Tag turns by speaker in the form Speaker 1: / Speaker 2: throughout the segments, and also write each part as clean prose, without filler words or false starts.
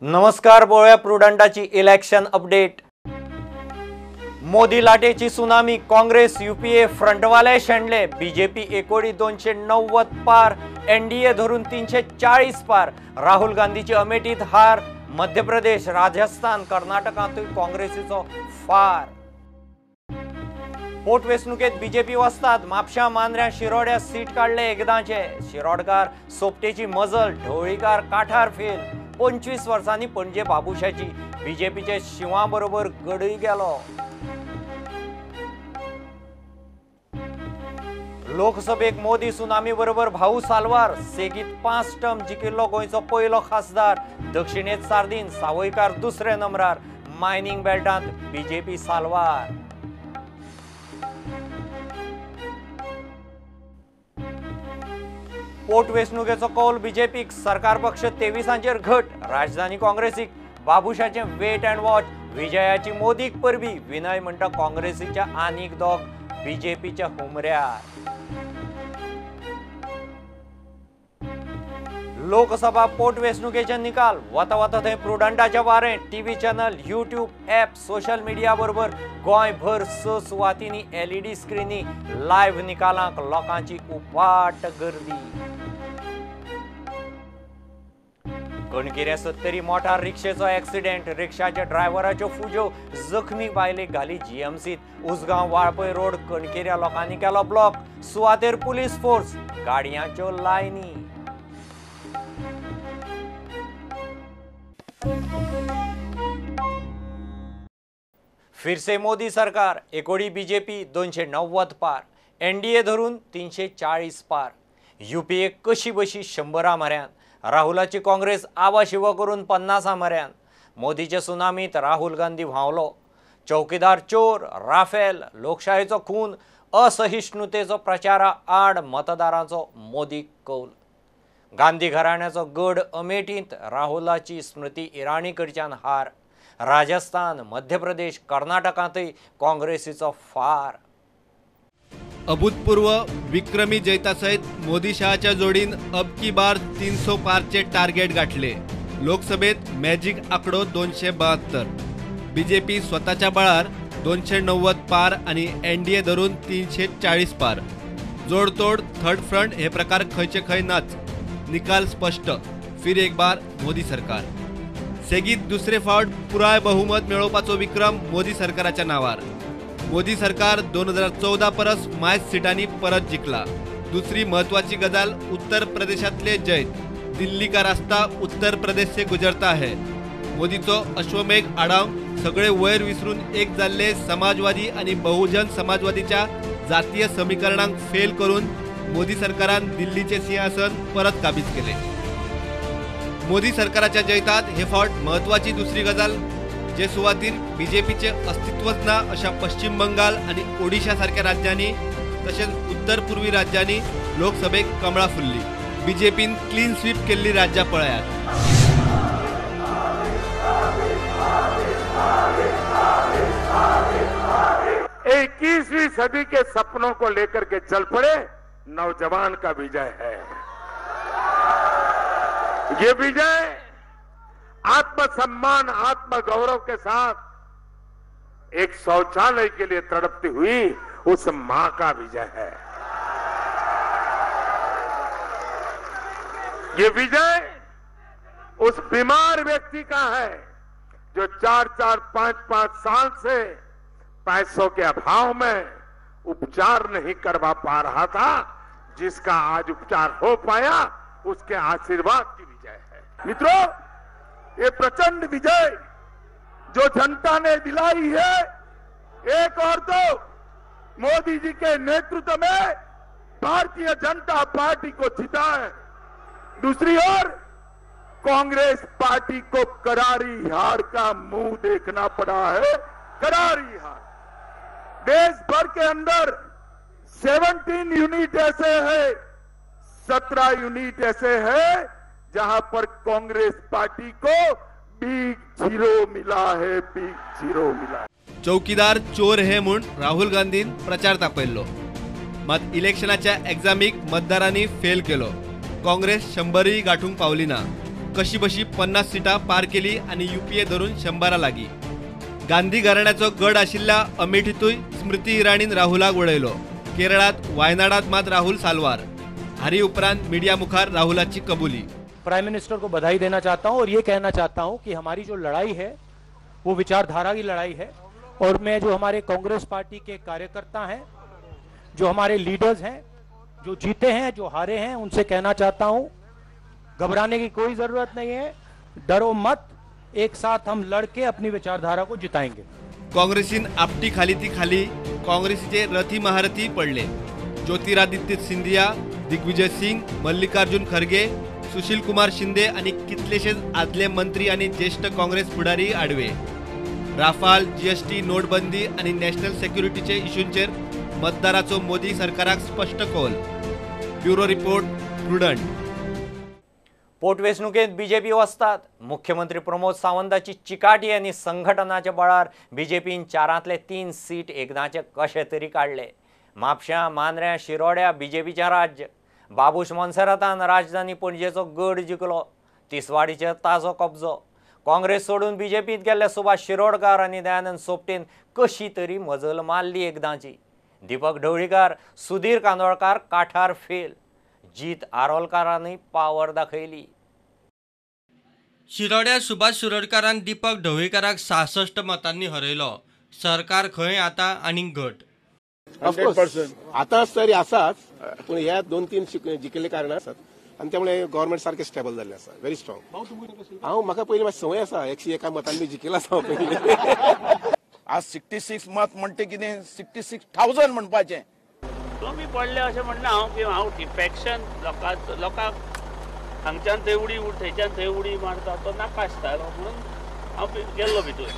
Speaker 1: नमस्कार, बोळ्या प्रुडंटाची election update. Modi लाटेची tsunami, Congress UPA फ्रंटवाले शेंडले, BJP एकोडी 290 पार, एनडीए धरून 340 पार, राहुल गांधीची अमेठीत हार, मध्य प्रदेश, राजस्थान, कर्नाटकात काँग्रेसीचो फार। पोटवेचणुकेत बीजेपी वस्ताद, म्हापशा, मांद्र्या, शिरोड्या सीट काढले एकदाचे, शिरोडकार सोपटेची मजल, ढवळीकार काठार फेल, 25 वर्सांनी पणजे बाबुशाची, बीजेपीचे शिवा बरोबर गडई गेलो। लोकसभेक मोदी सुनामी बरोबर भाऊ सालवार, सेगीत 5 टर्म जिकिल्लो गोंयचो पयलो खासदार, दक्षिणेत सार्दीन, सावयकार दुसरे नंबरार, मायनिंग बेल्टांत बीजेपी सालवार। पोटवेचणुकेचो कौल बीजेपीक, सरकार पक्ष 23 घट, राजधानी काँग्रेसीक, बाबुशाचे वेट अँड वॉच, विजयाची मोदीक परबी, विनय म्हणटा काँग्रेसीच्या आनीक दोग बीजेपीच्या हुमऱ्यार। लोकसभा पोटवेचणुकेचे निकाल, वता वता थंय प्रुडंटाचे वारें, TV channel, YouTube, app, social media बरोबर गोंयभर 6 सुवातींनी एलईडी स्क्रीनी, लायव्ह निकालांक लोकांची उपाट गर्दी। कणकेरे 70 मोटार रिक्षेचो एक्सिडेंट, रिक्षाच्या ड्रायव्हराच्यो फुजो, जखमी बायलेक घाली जीएमसीत, उसगांव वाळपय रोड कणकेऱ्या लोकांनी केलो ब्लॉक, सुवातेर पुलीस फोर्स, गाडयांच्यो लायनी। फिर से मोदी सरकार, एकोडी बीजेपी 290 पार, एनडीए धरून 340 पार, यूपीए कशी बशी 100 मऱ्यान, राहुलाची काँग्रेस आवाशिव करून 50 मऱ्यान, मोदीच्या सुनामीत राहुल गांधी व्हांवलो, चौकीदार चोर, राफेल, लोकशाहीचो खून, असहिष्णुतेचो प्रचारा आड मतदारांचो मोदीक कौल, गांधी घराण्याचो गड अमेठींत, राहुलाची स्मृती इराणी कडच्यान हार, राजस्थान, मध्य प्रदेश, कर्नाटकांतय काँग्रेसीचो फार।
Speaker 2: अभूतपूर्व विक्रमी जैतासहित मोदी शहाच्या जोडीन अब की बार 300 पारचे टार्गेट गाठले। लोकसभेत मॅजिक आकडो 272, बीजेपी स्वतःच्या बळार 290 पार आणि एनडीए धरून 340 पार। जोडतोड थर्ड फ्रंट हे प्रकार खंयचे खंय नाच, निकाल स्पष्ट, फिर एक बार मोदी सरकार। सेगीत दुसरे फावट पुराय बहुमत मेळोवपाचो विक्रम मोदी सरकाराच्या नावार। मोदी सरकार 2014 परस मायज सीटांनी परत जिंकला। दुसरी महत्वाची गजाल उत्तर प्रदेशातले जैत, दिल्ली का रास्ता उत्तर प्रदेश से गुजरता है। मोदीचो अश्वमेघ आडाव सगळे वयर विसरून एक जाल्ले समाजवादी आणि बहुजन समाजवादीच्या जातीय समीकरणांक फेल करून मोदी सरकारान दिल्लीचे सिंहासन परत काबीज केले। मोदी सरकाराच्या जैतात हे फावट महत्वाची दुसरी गजाल, जे सुवातीर बीजेपीचे अस्तित्वच ना अशा पश्चिम बंगाल आणि ओडिशा सारख्या राज्यांनी तसेच उत्तर पूर्वी राज्यांनी लोकसभेक कमळा फुलली। बीजेपीन क्लीन स्वीप केल्ली राज्यां पळयात।
Speaker 3: 21वीं सदी के सपनों को लेकर के चल पड़े नौजवान का विजय है। ये विजय आत्मसम्मान, आत्मगौरव के साथ एक शौचालय के लिए तड़पती हुई उस मां का विजय है। ये विजय उस बीमार व्यक्ति का है जो 4-4, 5-5 साल से पैसों के अभाव में उपचार नहीं करवा पा रहा था, जिसका आज उपचार हो पाया, उसके आशीर्वाद की विजय है। मित्रों, ये प्रचंड विजय जो जनता ने दिलाई है, एक और तो मोदी जी के नेतृत्व में भारतीय जनता पार्टी को जीता है, दूसरी ओर कांग्रेस पार्टी को करारी हार का मुंह देखना पड़ा है। करारी हार। देश भर के अंदर 17 यूनिट ऐसे हैं, 17 यूनिट ऐसे हैं जहां पर कांग्रेस पार्टी को बिग झिरो मिला है, बिग झिरो मिला है।
Speaker 2: चौकीदार चोर हे म्हूण राहुल गांधीन प्रचार तापयल्लो, मात इलेक्शनाच्या एक्झामीक मतदारांनी फेल केलो। काँग्रेस 100 गाठूंक पावली ना। कशी बशी 50 सिटां पार केली आणि युपीए धरून 100 लागी. गांधी घराण्याचो गड आशिल्ल्या अमेठीतूय स्मृती इराणीन राहुलाक वळयलो. केरळात वायनाडात मात राहुल साल्वार. हारी उपरांत मीडिया मुखार राहुलाची कबुली.
Speaker 4: प्राइम मिनिस्टर को बधाई देना चाहता हूं और ये कहना चाहता हूं कि हमारी जो लड़ाई है वो विचारधारा की लड़ाई है और मैं जो हमारे कांग्रेस पार्टी के कार्यकर्ता हैं, जो हमारे लीडर्स हैं, जो जीते हैं, जो हारे हैं, उनसे कहना चाहता हूं घबराने की कोई जरूरत नहीं है, डरो मत, एक साथ हम लड़के अपनी विचारधारा को जिताएंगे.
Speaker 2: काँग्रेसीन आपटी खाली ती खाली काँग्रेसीचे रथी महारथी पडले. ज्योतिरादित्य सिंधिया, दिग्विजय सिंग, मल्लिकार्जुन खरगे, सुशील कुमार शिंदे आणि कितलेशेच आदले मंत्री आणि ज्येष्ठ काँग्रेस फुडारी आडवे. राफाल, जीएसटी, नोटबंदी आणि नॅशनल सेक्युरिटीचे इश्यूंचेर मतदाराचो मोदी सरकाराक स्पष्ट कौल. Bureau report, Prudent.
Speaker 1: पोटवेंचणुकेत बीजेपी वस्तात. मुख्यमंत्री प्रमोद सावंताची चिकाटी आणि संघटनाच्या बळार बीजेपीन 4तले 3 सीट एकदांचे कशे तरी काढले. म्हापश्यां, मांद्र्यां, शिरोड्या बीजेपीचे राज्य. बाबूश मोन्सेरातान राजधानी पणजेचो गड जिखलो. तिसवाडीचेर ताजो कब्जो. काँग्रेस सोडून बीजेपीत गेल्ले सुभाष शिरोडकार आणि दयानंद सोपटेन कशी तरी मजल मारली एकदांची. दीपक ढवळीकार, सुधीर कांदोळकार काठार फेल. जीत आरोलकारांनी पावर दाखयली.
Speaker 5: शिरोड्या सुभाष शिरोडकारान दीपक ढवळीकाराक 66 मतांनी हरयलो. सरकार खंय आता आनी घट.
Speaker 6: ऑफकोर्स आता तरी आसाच, पूण ह्या 2-3 जिखिल्ले कारण आसात आनी त्यामुळे गव्हर्नमेंट सारखे स्टेबल जाल्ले आसा, व्हेरी स्ट्रॉंग. हांव म्हाका पयलीं मातशी संवय आसा, 101 मतांनी जिखिला आसा हांव पयलीं.
Speaker 7: आज 66 मत म्हणटे कितें 66,000 म्हणपाचें.
Speaker 8: कमी पडले अशें म्हणना हांव की हांव डिफेक्शन लोकांक हांगच्यान थंय उडी थंयच्यान थंय उडी मारता तो नाका आसतालो म्हणून हांव गेल्लो भितर.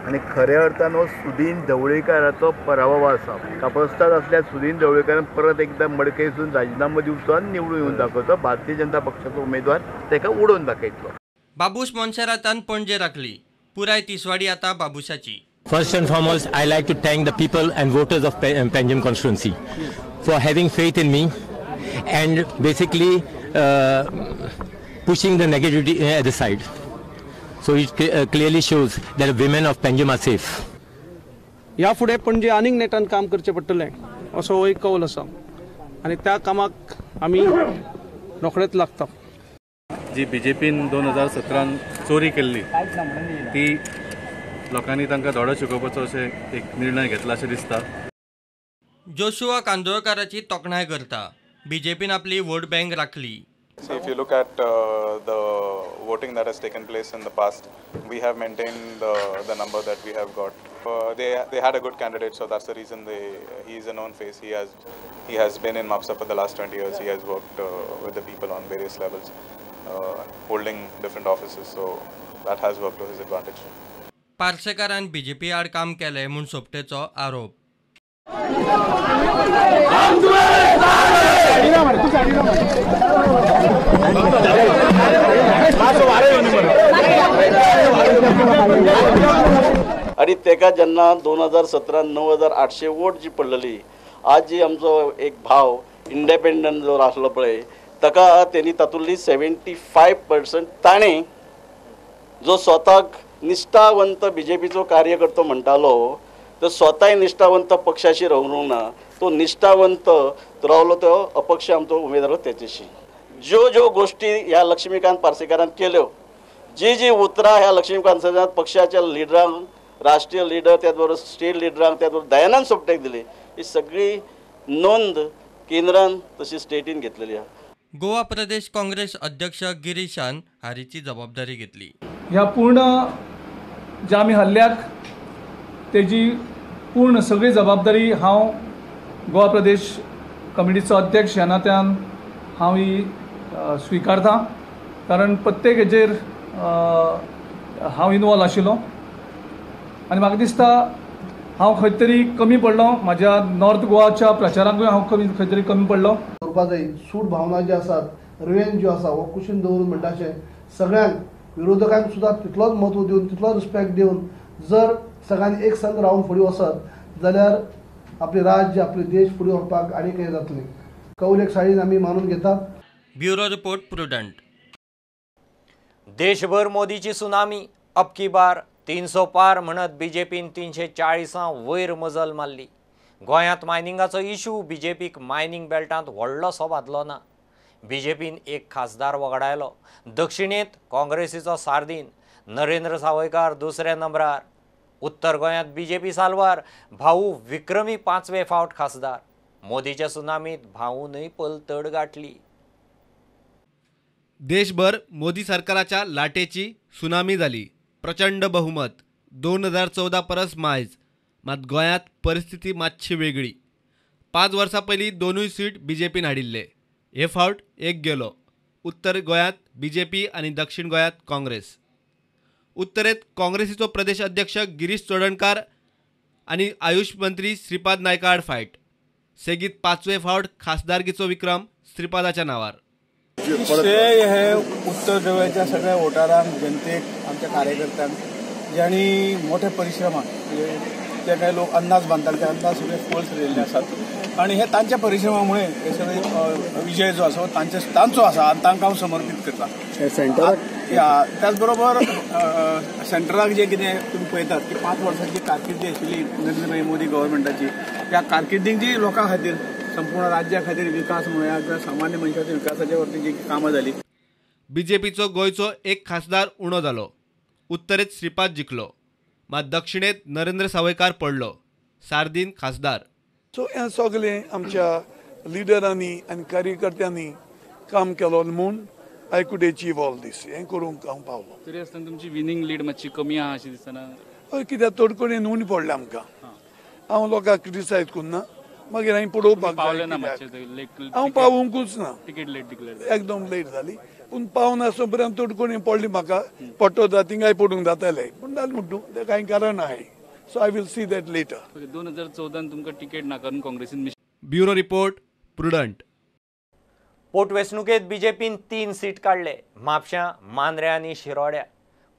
Speaker 9: आणि खऱ्या अर्थान सुदीन ढवळीकाराचो पराभव आसा. कापस्ताद असल्यार सुदीन ढवळीकारान परत एकदा मडकयसून राजीनामो दिवचो आनी निवडून येवन दाखयचो. भारतीय जनता पक्षाचो उमेदवार ताका उडोवन दाखयतलो.
Speaker 5: बाबूश मोन्सेरातान पणजे राखली. पुराय तिसवाडी आता बाबूशाची.
Speaker 4: First and foremost, I like to thank the people and voters of Panjim constituency for having faith in me and basically pushing the negativity at the side. So it clearly shows that women of Panjim are safe.
Speaker 10: ह्या फुडें पणजे आनीक नेटान काम करचें पडटलें असो एक कौल आसा आनी त्या कामाक आमी रोखडेच लागता.
Speaker 2: जी बीजेपीन 2017 चोरी केल्ली ती लोकांनी तांकां धडो शिकोवपाचो अशें एक निर्णय घेतला अशें दिसता.
Speaker 5: जोशुआ कांदोळकाराची तोखणाय करता. बीजेपीन आपली वोट बँक राखली.
Speaker 11: If you look at the voting that has taken place in the past, we have maintained the number that we have got. They had a good candidate, so that's the reason he is a known face. He has been in MAPSA for the last 20 years. He has worked with the people on various levels, holding different offices, so that has worked to his advantage.
Speaker 5: पार्सेकारान BJP आड काम केले म्हूण सोपटेचो आरोप.
Speaker 8: आणि तेका जेन्ना 2017 9,800 vote जी पडलेली, आज जी आमचो एक भाव इंडिपेंडंट जो आसलो पळय ताका तेणी तातूंतली 75% ताणें जो स्वताक निष्ठावंत बीजेपीचो कार्यकर्तो म्हणटालो तो स्वताय निष्ठावंत पक्षाशी रावूंक ना. तो निष्ठावंत रावलो तो अपक्ष आमचो उमेदवार तेच्याशी. ज्यो गोष्टी ह्या लक्ष्मीकांत पार्सेकारान केल्यो, जी उतरां ह्या लक्ष्मीकांत पक्षाच्या लिडरांक, राष्ट्रीय लिडर त्याच बरोबर स्टेट लिडरांक, त्याच बरोबर दयानंद सोपटेक दिली, ही सगळी नोंद केंद्रान तशी स्टेटीन घेतलेली आहा.
Speaker 5: गोवा प्रदेश काँग्रेस अध्यक्ष गिरीशान हारीची जबाबदारी घेतली.
Speaker 10: ह्या पूर्ण ज्या आमी हल्ल्याक तेजी पूर्ण सगळी जबाबदारी हांव गोवा प्रदेश कमिटीचो अध्यक्ष ह्या नात्यान हांव ही स्विकारता. कारण प्रत्येक हेजेर हांव इनवॉल्व आशिल्लो आनी म्हाका दिसता हांव खंय तरी कमी पडलो. म्हाज्या नॉर्थ गोवाच्या प्रचारांकूय हांव खंय तरी कमी पडलो.
Speaker 12: करपा जाय. सूट भावना ज्यो आसात, रिवेंज ज्यो आसा, हो कुशीन दवरून म्हणटा अशें सगळ्यांक विरोधकांक सुद्दां तितलोच महत्व दिवन, तितलो रिस्पेक्ट दिवन जर सगळ्यांनी एक संग रावन फुडें वचत जाल्यार आपले राज्य, आपले देश फुडें व्हरपाक आनीक हें जातलें. कौल एक सायडीन आमी मानून घेतात.
Speaker 5: Bureau report, prudent.
Speaker 1: देशभर मोदीची सुनामी. अब की बार 300 पार म्हणत बीजेपीन 340 वयर मजल मारली. गोंयांत मायनिंगाचो इशू बीजेपीक मायनिंग बेल्टांत व्हडलोसो बादलो ना. बीजेपीन एक खासदार वगडायलो. दक्षिणेंत काँग्रेसीचो सारदीन नरेंद्र सावयकार दुसऱ्या नंबरार. उत्तर गोंयांत बीजेपी साल्वार भाऊ विक्रमी 5वे फावट खासदार. मोदीच्या सुनामीत भाऊनय पलतड गाठली.
Speaker 2: देशभर मोदी सरकाराच्या लाटेची सुनामी झाली. प्रचंड बहुमत 2014 परस मायज. मात गोंयांत परिस्थिती मातशी वेगळी. 5 वर्सां पयलीं दोनूय सीट बीजेपीन हाडिल्ले. हे फावट एक गेलो. उत्तर गोंयांत बीजेपी आनी दक्षिण गोंयांत काँग्रेस. उत्तरेत काँग्रेसीचो प्रदेश अध्यक्ष गिरीश चोडणकार आनी आयुष मंत्री श्रीपाद नायका आड फायट. सेगीत 5वे फावट खासदारकीचो विक्रम श्रीपादाच्या नावार.
Speaker 7: श्रेय हे उत्तर गोव्याच्या सगळ्या वोटरांक, जनतेक, आमच्या कार्यकर्त्यांक ज्यांनी मोठ्या परिश्रमात ते काही लोक अंदाज बांधतात ते अंदाज सगळे फोल्स केलेले असतात आणि हे तांच्या परिश्रमामुळे हे सगळे विजय जो आसा तांचो आसा आनी तांकां हांव समर्पीत करता. त्याच बरोबर सेंट्रलाक जे कितें तुमी पळयतात की 5 वर्सांची कारकिर्दी आशिल्ली नरेंद्र मोदी गव्हर्मेंटाची, त्या कारकिर्दीक जी लोकां खातीर संपूर्ण राज्या खातीर विकास म्हणूया किंवा सामान्य मनशाच्या विकासाच्या वरती जी कामां जाली.
Speaker 2: बीजेपीचो गोंयचो एक खासदार उणो जालो. उत्तरेत श्रीपाद जिखलो. मात दक्षिणेत नरेंद्र सावयकार पडलो. सारदीन खासदार.
Speaker 13: सो हें सगळें आमच्या लिडरांनी आनी कार्यकर्त्यांनी काम केलो म्हूण I could achieve all these. हें करूंक हांव पावलो.
Speaker 14: तरी आसतना तुमची विनिंग लीड मातशी कमी आहा अशें दिसना.
Speaker 13: हय, कित्याक तडकोणें उणी पडलें आमकां. हांव लोकांक क्रिटिसायज करना. मागीर हांवें पळोवपाक हांव पावूंकूच ना.
Speaker 14: टिकेट लेट डिक्लेअर
Speaker 13: एकदम लेट जाली. पूण पावन आसो पर्यंत तडकोणी पडली म्हाका. पट्टो जाता थिंगाय पडूंक जातालें पूण जालें म्हणटू तें कांय कारण आहे. So I will see that letter.
Speaker 14: 2014 तुमकां टिकेट नाकारून काँग्रेसीन.
Speaker 2: Bureau report Prudent.
Speaker 1: पोटवेंचणुकेत बीजेपीन 3 सीट काडले. म्हापशां, मांद्रे आनी शिरोड्या.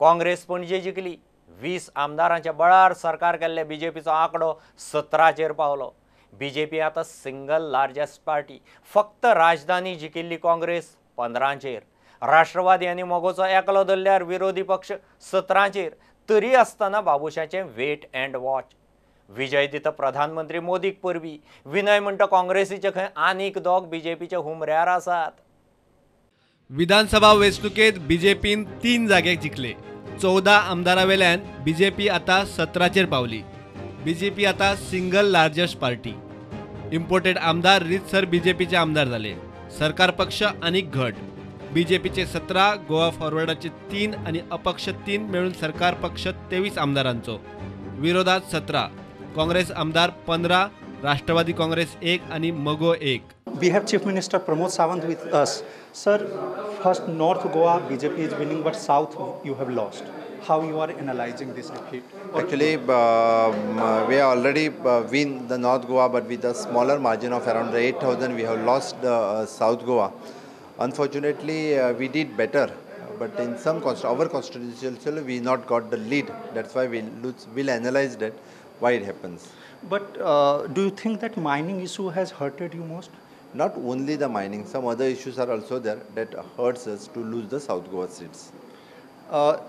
Speaker 1: काँग्रेस पणजे जिखली. 20 आमदारांच्या बळार सरकार केल्ले बीजेपीचो आंकडो 17चेर पावलो. बीजेपी आतां सिंगल लार्जस्ट पार्टी. फक्त राजधानी जिखिल्ली काँग्रेस 15चेर. राष्ट्रवादी आनी मोगोचो एकलो धरल्यार विरोधी पक्ष 17चेर. तरी आसतना बाबुशाचें वेट अँड वॉच. विजय दिता प्रधानमंत्री मोदीक परबी. विनय म्हणटा काँग्रेसीचे खंय आनीक दोग बीजेपीच्या हुमऱ्यार आसात.
Speaker 2: विधानसभा वेंचणुकेत बीजेपीन 3 जागे जिखले. 14 आमदारां वेल्यान बीजेपी आतां 17चेर पावली. बीजेपी आतां सिंगल लार्जस्ट पार्टी. इम्पोर्टेड आमदार रीतसर बीजेपीचे आमदार जाले. सरकार पक्ष आनीक घट. बीजेपीचे 17, गोवा फॉरवर्डाचे 3 आणि अपक्ष 3 मिळून सरकार पक्ष 23 आमदारांचो. विरोधात 17. काँग्रेस आमदार 15, राष्ट्रवादी काँग्रेस 1 आणि मगो 1.
Speaker 15: We have Chief Minister Pramod Sawant with us. Sir, first North Goa BJP is winning, but South you have lost. How you are analyzing this defeat?
Speaker 16: Actually, we already win the North Goa, but with a smaller margin of around 8,000, we have lost South Goa. Unfortunately, we did better, but in some our constituency we not got the lead. That's why we'll analyze that why it happens.
Speaker 15: But do you think that mining issue has hurted you most?
Speaker 16: Not only the mining, some other issues are also there that hurts us to lose the South Goa seats.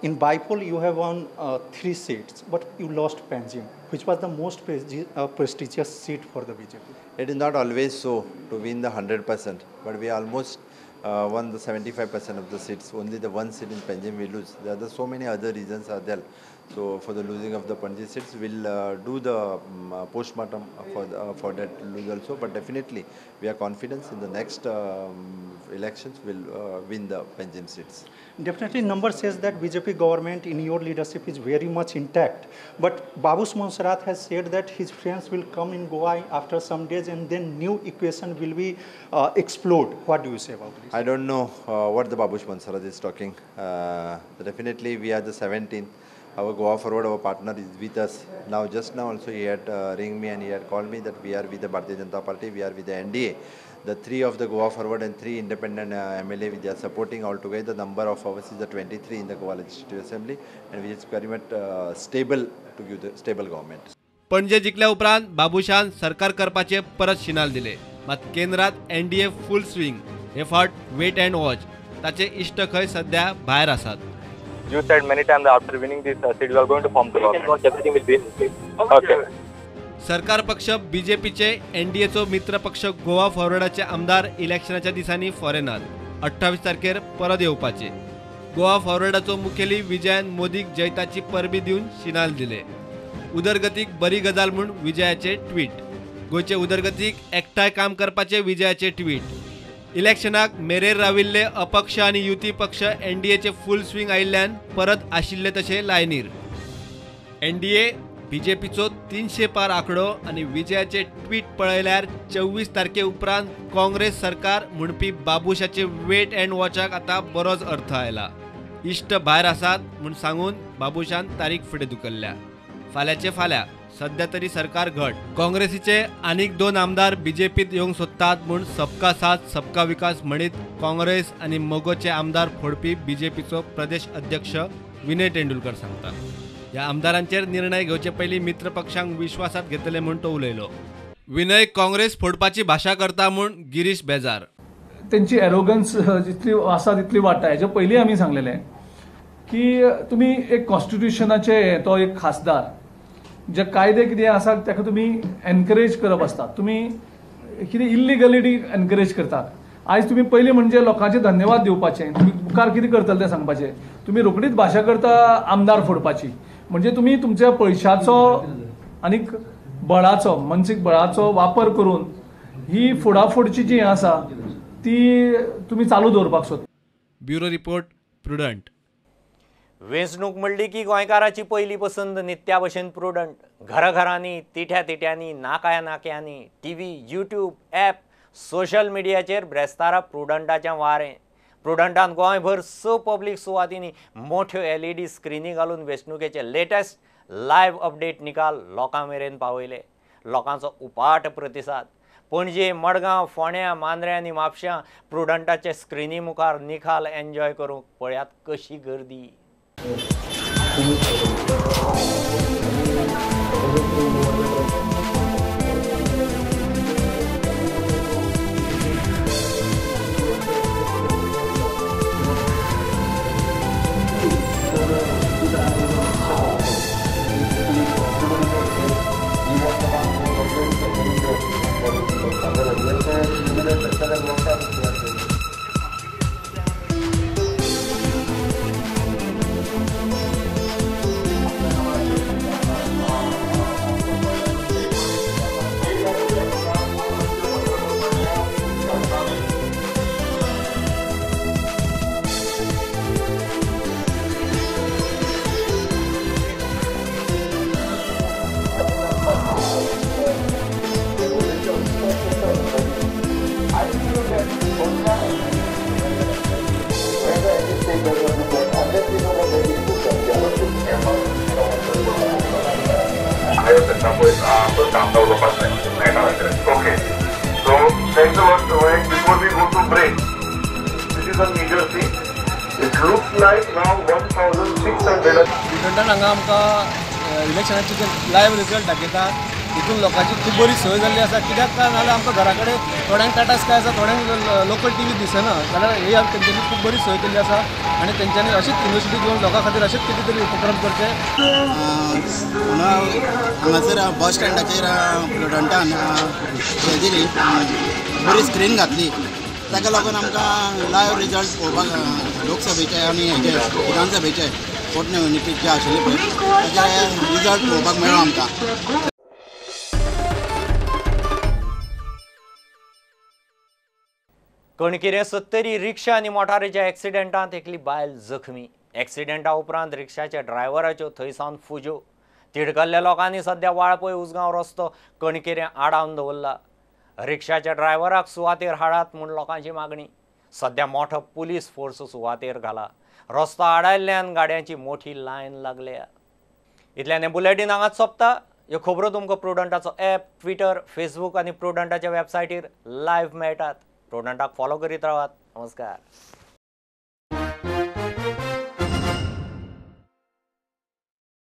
Speaker 15: In Bipol, you have won 3 seats, but you lost Panjim, which was the most prestigious seat for the BJP.
Speaker 16: It is not always so to win the 100%, but we almost won the 75% of the seats. Only the 1 seat in Panjim we lose. There are so many other reasons are there. So for the losing of the Panjim seats, we'll do the postmortem for that lose also. But definitely, we are confident in the next elections will win the Panjim seats.
Speaker 15: Definitely, number says that BJP government in your leadership is very much intact. But Babus Monserrat has said that his friends will come in Goa after some days, and then new equation will be explode. What do you say about this?
Speaker 16: I don't know what the Babus Monserrat is talking. Definitely, we are the 17th. Our Goa Forward, our partner, is with us. Just now also he had ringed me and he had called me that we are with the Bharatiya Janata Party, we are with the NDA. The 3 of the Goa Forward and 3 independent MLA, they are supporting altogether. The number of ours is the 23 in the Goa Legislative Assembly, and we is very much stable to give the stable government.
Speaker 2: पणजे जिखल्या उपरांत बाबुशान सरकार करपाचे परत शिनाल दिले. मात केंद्रात NDA फुल swing. हे फावट वेट अँड वॉच. ताचे इश्ट खंय सध्या भायर आसात.
Speaker 17: You said many times that after winning this seat, you are going to form the government. Everything will be okay.
Speaker 2: सरकार पक्ष बीजेपीचे एनडीएचो मित्र पक्ष गोवा फॉरवर्डाचे आमदार इलेक्शनाच्या दिसांनी फॉरेनात 28 तारखेर परत येवपाचे. गोवा फॉरवर्डाचो मुखेली विजयान मोदीक जैताची परबी दिवन शिनाल दिले. उदरगतीक बरी गजाल म्हूण विजयाचे ट्वीट. गोंयचे उदरगतीक एकठांय काम करपाचे विजयाचे ट्वीट. इलेक्शनाक मेरेर राविल्ले अपक्ष आनी युती पक्ष एनडीएचे फूल स्विंग आयिल्ल्यान परत आशिल्ले तशे लायनीर. एनडीए बीजेपीचो 300 पार आंकडो आनी विजयाचे ट्वीट पळयल्यार 24 तारखे उपरांत काँग्रेस सरकार म्हणपी बाबुशाचे वेट अँड वॉचाक आतां बरोच अर्थ आयला. इश्ट भायर आसात म्हूण सांगून बाबुशान तारीख फुडें धुकल्ल्या. फाल्यांचे फाल्यां सध्या तरी सरकार घट. काँग्रेसीचे आनीक 2 आमदार बीजेपीत येवंक सोदतात म्हूण सबका साथ सबका विकास म्हणीत काँग्रेस आनी मोगोचे आमदार फोडपी बीजेपीचो प्रदेश अध्यक्ष विनय तेंडुलकर सांगतात. ह्या आमदारांचेर निर्णय घेवचे पयलीं मित्र पक्षांक विश्वासात घेतले म्हूण तो उलयलो. विनय काँग्रेस फोडपाची भाशा करता म्हूण गिरीश बेजार.
Speaker 10: त्यांची एरोगन्स जितली आसा तितली वाडटा. हेजे पयलीं आमी सांगलेलें की तुमी एक कॉन्स्टिट्युशनाचे तो एक खासदार जे कायदे कितें आसा ताका तुमी एनकरेज करप आसता. तुमी कितें इल्लिगलिटी एनकरेज करतात. आयज तुमी पयलीं म्हणजे लोकांचे धन्यवाद दिवपाचें. तुमी मुखार कितें करतले तें सांगपाचें. तुमी रोखडीच भाशा करता आमदार फोडपाची. म्हणजे तुमी तुमच्या पयशाचो आनीक बळाचो मानसीक बळाचो वापर करून ही फोडाफोडची जी आसा ती तुमी चालू दवरपाक सोदता.
Speaker 2: Bureau report prudent.
Speaker 1: वेंचणूक म्हणली की गोंयकाराची पहिली पसंत नित्या भशेन प्रुडंट. घराघरांनी तिठ्या तिठ्यांनी नाक्या नाक्यांनी टीव्ही यूट्यूब ॲप सोशल मिडियाचेर ब्रेस्तारा प्रुडंटाचें वारें. प्रुडंटान गोंयभर 6 पब्लीक सुवातींनी मोठ्यो LED स्क्रिनी घालून वेंचणुकेचे लेटेस्ट लायव्ह अपडेट निकाल लोकां मेरेन पावयले. लोकांचो उपाट प्रतिसाद. पणजे मडगांव फोंड्या मांद्रे आनी म्हापश्यां प्रुडंटाचे स्क्रिनी मुखार निकाल एन्जॉय करूंक पळयात कशी गर्दी.
Speaker 3: Okay, so thanks a lot. Before we go to break, this is a major thing. It looks like now 1,600.
Speaker 7: प्रुडंटान हांगा आमकां इलेक्शनाचे जे लायव्ह रिजल्ट दाखयतात तितून लोकांची खूब बरी संवय जाल्ली आसा. कित्याक काय नाल्यार आमकां घरा कडेन थोड्यांक टाटा स्काय आसा, थोड्यांक लोकल टीव्ही दिसना. जाल्यार ही तेंच्यांनी खूब बरी संवय केल्ली आसा आनी तेंच्यांनी अशीच युनिवर्सिटी घेवन लोकां खातीर अशेंच कितें तरी उपक्रम करचे.
Speaker 18: हांगासर बस स्टँडाचेर प्रुडंटान दिली बरी स्क्रीन घातली. ताका लागून आमकां लायव्ह रिजल्ट पळोवपाक लोकसभेचे आनी हेजे विधानसभेचे पोटनिवडणुकीचे जे आशिल्ले पळय ताचे रिजल्ट पळोवपाक मेळ्ळो आमकां.
Speaker 1: कणकिरे 70 रिक्षा आनी मोटारीच्या एक्सिडेंटांत एकली बायल जखमी. एक्सिडेंटा उपरांत रिक्षाच्या ड्रायव्हराच्यो थंयसावन फुज्यो. तिडकल्ल्या लोकांनी सध्या वाळपय उसगांव रस्तो कणकिरे आडावन दवरला. रिक्षाच्या ड्रायव्हराक सुवातेर हाडात म्हूण लोकांची मागणी. सध्या मोठो पुलीस फोर्स सुवातेर घाला. रस्तो आडायल्ल्यान गाड्यांची मोठी लायन लागल्या. इतल्यान हें बुलेटीन हांगाच सोंपता. ह्यो खबरो तुमकां प्रुडंटाचो ॲप, ट्विटर, फेसबूक आनी प्रुडंटाच्या वेबसायटीर लायव्ह मेळटात. प्रुडंटाक फॉलो करीत रावात. नमस्कार.